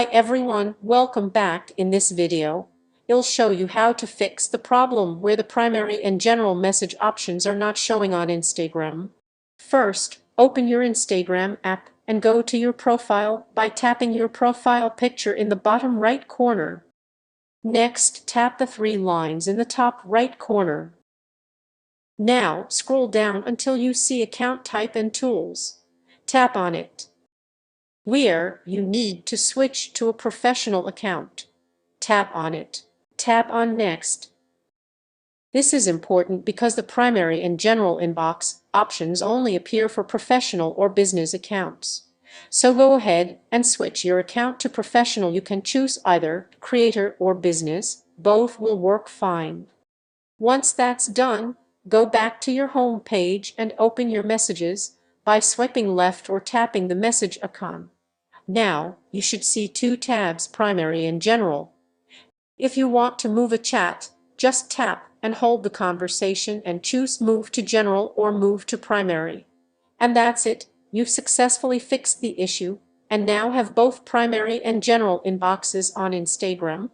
Hi everyone, welcome back. In this video, it'll show you how to fix the problem where the primary and general message options are not showing on Instagram. First, open your Instagram app and go to your profile by tapping your profile picture in the bottom right corner. Next, tap the three lines in the top right corner. Now, scroll down until you see Account Type and Tools. Tap on it. Where you need to switch to a professional account. Tap on it. Tap on Next. This is important because the primary and general inbox options only appear for professional or business accounts. So go ahead and switch your account to professional. You can choose either creator or business. Both will work fine. Once that's done, go back to your home page and open your messages by swiping left or tapping the message icon. Now, you should see two tabs, primary and general. If you want to move a chat, just tap and hold the conversation and choose move to general or move to primary. And that's it. You've successfully fixed the issue and now have both primary and general inboxes on Instagram.